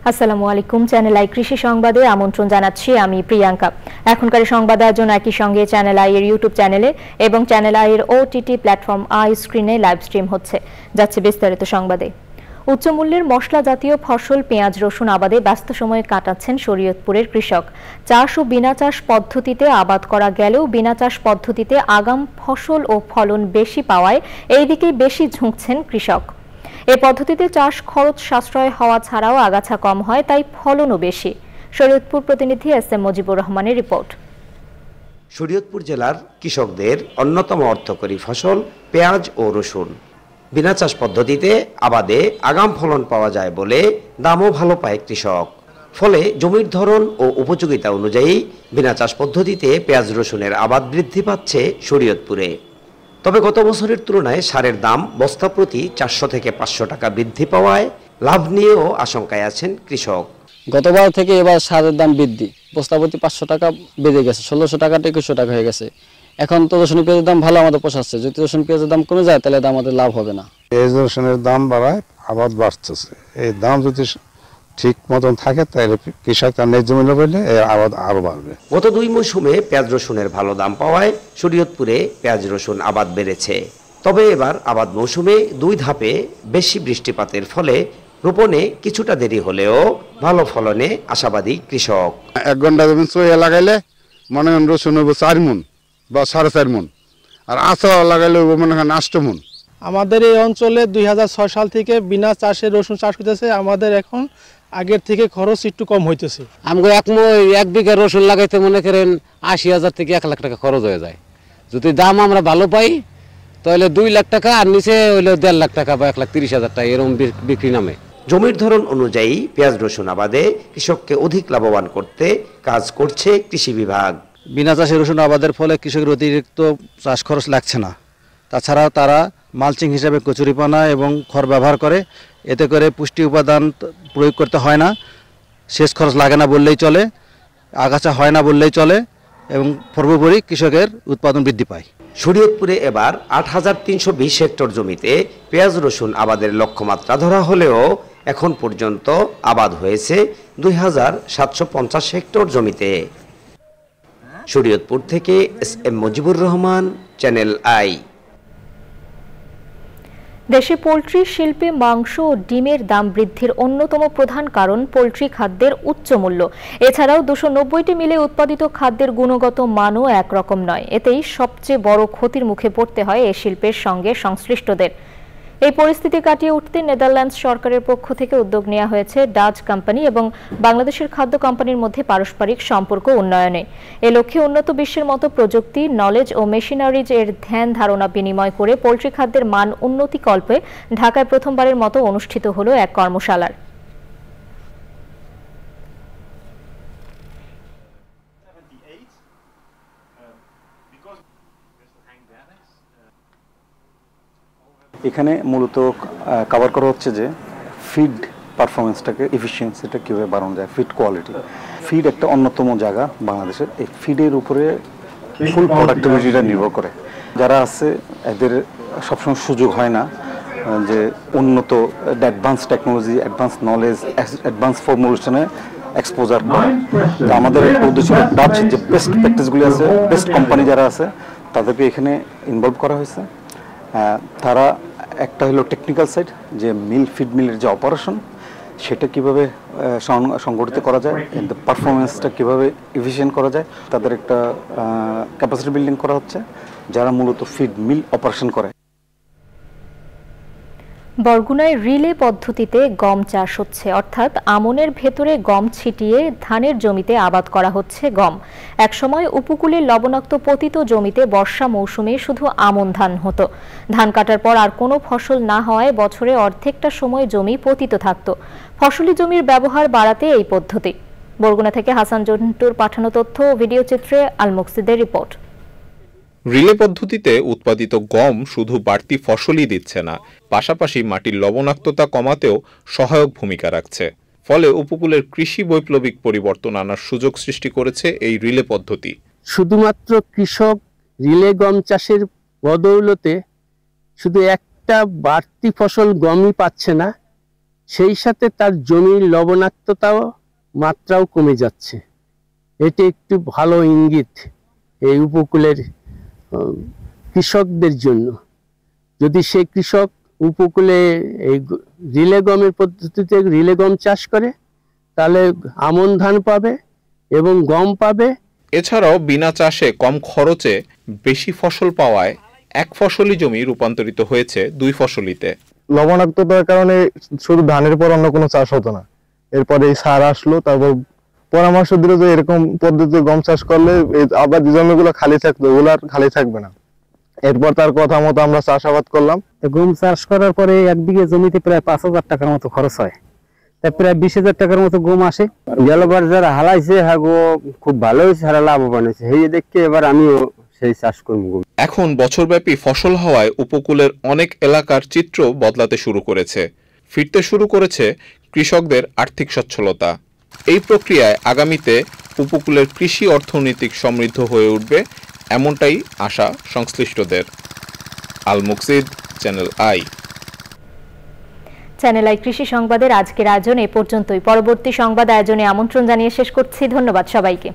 আসসালামু আলাইকুম, channel I কৃষি সংবাদে আমন্ত্রণ জানাচ্ছি আমি প্রিয়াঙ্কা। এখনকার সংবাদ আয়োজন একই সঙ্গে চ্যানেল আই এর ইউটিউব চ্যানেলে এবং চ্যানেল আই এর ওটিটি প্ল্যাটফর্ম আই স্ক্রিনে লাইভ স্ট্রিম হচ্ছে। যাচ্ছে বিস্তারিত সংবাদে। উচ্চ মূল্যের মশলা জাতীয় ফসল পেঁয়াজ রসুন আবাদে ব্যস্ত সময়ে কাটাচ্ছেন শরীয়তপুরের কৃষক। চাষ ও বিনা চাষ পদ্ধতিতে আবাদ করা গেলেও বিনা চাষ পদ্ধতিতে আগাম ফসল ও ফলন বেশি পাওয়ায় এই দিকেই বেশি ঝুঁকছেন কৃষক। এই পদ্ধতিতে চাষ খরচ সাশ্রয় হওয়া ছাড়াও আগাছা কম হয়, তাই ফলনও বেশি। শরীয়তপুর প্রতিনিধি এস এম মুজিবুর রহমানের রিপোর্ট। শরীয়তপুর জেলার কৃষকদের অন্যতম অর্থকরী ফসল পেঁয়াজ ও রসুন। বিনা চাষ পদ্ধতিতে আবাদে আগাম ফলন পাওয়া যায় বলে দামও ভালো পায় কৃষক। ফলে জমির ধরন ও উপযোগিতা অনুযায়ী বিনা চাষ পদ্ধতিতে পেঁয়াজ রসুনের আবাদ বৃদ্ধি পাচ্ছে শরীয়তপুরে। তবে গত বছরের তুলনায় সারের দাম বস্তা প্রতি 400 থেকে 500 টাকা বৃদ্ধি পাওয়ায় লাভ নিয়েও আশঙ্কায় আছেন কৃষক। গতবার থেকে এবার সারের দাম বৃদ্ধি, বস্তা প্রতি 500 টাকা বেড়ে গেছে, 1600 টাকা 2100 টাকা হয়ে গেছে। এখন তো রসুন পেঁয়াজের দাম ভালো আমাদের পোষাচ্ছে, যদি রসুন পেঁয়াজের দাম কমে যায় তাহলে আমাদের লাভ হবে না। পেঁয়াজ রসুনের দাম বাড়ায় আবাদ বাড়তেছে, এই দাম যদি ঠিক মতন থাকে তাহলে কৃষক তার ন্যায্য মূল্য পেলে আবাদ আরো বাড়বে। গত 2 মৌসুমে পেঁয়াজ রসুনের ভালো দাম পাওয়ায় শরীয়তপুরে পেঁয়াজ রসুন আবাদ বেড়েছে। তবে এবার আবাদ মৌসুমে 2 ধাপে বেশি বৃষ্টিপাতের ফলে রোপণে কিছুটা দেরি হলেও ভালো ফলনে আশাবাদী কৃষক। 1 ঘন্টা জমি চইয়া লাগাইলে মনে করেন রসুন হইব 4 মণ বা 4.5 মণ, আর আচা লাগাইলে হইব মনে করেন 8 মণ। আমাদের এই অঞ্চলে 2006 সাল থেকে বিনা চাষে রসুন চাষ করতেছে। আমাদের এখন আগের থেকে খরচ একটু কম হইতেছে। আমগো 1 বিঘা রসুন লাগাইতে মনে করেন 80,000 থেকে 1 লাখ টাকা খরচ হয়ে যায়। যদি দাম আমরা ভালো পাই তাহলে 2 লাখ টাকা, আর নিচে হইলে 1.5 লাখ টাকা বা 1,30,000 টাকা এরকম বিক্রি নামে। জমির ধরন অনুযায়ী পেঁয়াজ রসুন আবাদে কৃষককে অধিক লাভবান করতে কাজ করছে কৃষি বিভাগ। বিনা চাষে রসুন আবাদের ফলে কৃষকের অতিরিক্ত চাষ খরচ লাগছে না। তাছাড়া তারা মালচিং হিসাবে কচুরিপানা এবং খড় ব্যবহার করে, এতে করে পুষ্টি উপাদান প্রয়োগ করতে হয় না, সেচ খরচ লাগে না বললেই চলে, আগাছা হয় না বললেই চলে এবং সর্বোপরি কৃষকের উৎপাদন বৃদ্ধি পায়। শরীয়তপুরে এবার 8,320 হেক্টর জমিতে পেঁয়াজ রসুন আবাদের লক্ষ্যমাত্রা ধরা হলেও এখন পর্যন্ত আবাদ হয়েছে 2,750 হেক্টর জমিতে। শরীয়তপুর থেকে S M Mujibur Rahman, channel i. দেশে পোল্ট্রি শিল্পে মাংস ও ডিমের দাম বৃদ্ধির অন্যতম প্রধান কারণ পোল্ট্রি খাদ্যের উচ্চ মূল্য। এছাড়াও 290টি মিলে উৎপাদিত খাদ্যের গুণগত মানও একরকম নয়। এতেই সবচেয়ে বড় ক্ষতির মুখে পড়তে হয় এ শিল্পের সঙ্গে সংশ্লিষ্টদের। এই পরিস্থিতি কাটিয়ে উঠতে নেদারল্যান্ডস সরকারের পক্ষ থেকে উদ্যোগ নেওয়া হয়েছে ডাচ কোম্পানি এবং বাংলাদেশের খাদ্য কোম্পানির মধ্যে পারস্পরিক সম্পর্ক উন্নয়নে। এ লক্ষ্যে উন্নত বিশ্বের মতো প্রযুক্তি, নলেজ ও মেশিনারিজ এর ধ্যান ধারণা বিনিময় করে পোল্ট্রি খাদ্যের মান উন্নতিকল্পে ঢাকায় প্রথমবারের মতো অনুষ্ঠিত হলো এক কর্মশালার। এখানে মূলত কভার করা হচ্ছে যে ফিড পারফরমেন্সটাকে, এফিসিয়েন্সিটা কীভাবে বাড়ানো যায়, ফিড কোয়ালিটি। ফিড একটা অন্যতম জায়গা বাংলাদেশের, এই ফিডের উপরে ফুল প্রোডাক্টিভিটিটা নির্ভর করে। যারা আছে এদের সবসময় সুযোগ হয় না যে উন্নত advance technology, advance knowledge, advance ফর্মুলেশনে এক্সপোজার করা। তো আমাদের উদ্দেশ্য ডাচ যে বেস্ট প্র্যাকটিসগুলি আছে, বেস্ট কোম্পানি যারা আছে তাদেরকে এখানে ইনভলভ করা হয়েছে। তারা একটা হলো টেকনিক্যাল সাইড, যে ফিড মিলের যে অপারেশন সেটা কিভাবে সংগঠিত করা যায়, পারফরমেন্সটা কিভাবে এফিশিয়েন্ট করা যায়, তাদের একটা ক্যাপাসিটি বিল্ডিং করা হচ্ছে যারা মূলত ফিড মিল অপারেশন করে। বরগুনায় রিলে পদ্ধতিতে গম চাষ হচ্ছে, অর্থাৎ আমনের ভেতরে গম ছিটিয়ে ধানের জমিতে আবাদ করা হচ্ছে গম। একসময় উপকূলে লবণাক্ত পতিত জমিতে বর্ষা মৌসুমে শুধু আমন ধান হতো। ধান কাটার পর আর কোনো ফসল না হওয়ায় বছরে অর্ধেকটা সময় জমি পতিত থাকত। ফসলি জমির ব্যবহার বাড়াতে এই পদ্ধতি। বরগুনা থেকে হাসান জন্টুর পাঠানো তথ্য ও ভিডিও চিত্রে আল মুকসিদের রিপোর্ট। রিলে পদ্ধতিতে উৎপাদিত গম শুধু বাড়তি ফসলই দিচ্ছে না, পাশাপাশি মাটির লবণাক্ততা কমাতেও সহায়ক ভূমিকা রাখছে। ফলে উপকূলের কৃষি বৈপ্লবিক পরিবর্তন আনার সুযোগ সৃষ্টি করেছে এই রিলে পদ্ধতি। শুধুমাত্র কৃষক রিলে গম চাষের বদৌলতে শুধু একটা বাড়তি ফসল গমই পাচ্ছে না, সেই সাথে তার জমির লবণাক্ততাও মাত্রাও কমে যাচ্ছে। এটি একটু ভালো ইঙ্গিত এই উপকূলের কৃষকদের জন্য। যদি সেই কৃষক উপকূলে এই রিলে গমের পদ্ধতিতে রিলে গম চাষ করে তাহলে আমন ধান পাবে এবং গম পাবে। এছাড়াও বিনা চাষে কম খরচে বেশি ফসল পাওয়ায় এক ফসলি জমি রূপান্তরিত হয়েছে 2 ফসলিতে। লবণাক্ততার কারণে শুধু ধানের পর অন্য কোনো চাষ হতো না, এরপরে এই সার আসলো, তারপর পরামর্শ দিল যে এরকম পদ্ধতিতে গম চাষ করলে আবার যে জমিগুলো খালি থাকতো ওগুলো আর খালি থাকবে না। এরপর তার কথা মতো আমরা চাষাবাদ করলাম। গম চাষ করার পরে 1 বিঘে জমিতে প্রায় 5,000 টাকার মতো খরচ হয়, তাই প্রায় 20,000 টাকার মতো গম আসে। গেলবার যারা হালাইছে হাগো খুব ভালো হয়েছে, হারা লাভবান হয়েছে, এই দেখে এবার আমিও সেই চাষ করব। এখন বছরব্যাপী ফসল হওয়ায় উপকূলের অনেক এলাকার চিত্র বদলাতে শুরু করেছে, ফিরতে শুরু করেছে কৃষকদের আর্থিক সচ্ছলতা। এই প্রক্রিয়ায় আগামীতে উপকূলের কৃষি অর্থনৈতিক সমৃদ্ধ হয়ে উঠবে, এমনটাই আশা সংশ্লিষ্টদের। আল মুকসিদ, চ্যানেল আই। চ্যানেল আই কৃষি সংবাদের আজকের আয়োজন এ পর্যন্তই। পরবর্তী সংবাদ আয়োজনে আমন্ত্রণ জানিয়ে শেষ করছি। ধন্যবাদ সবাইকে।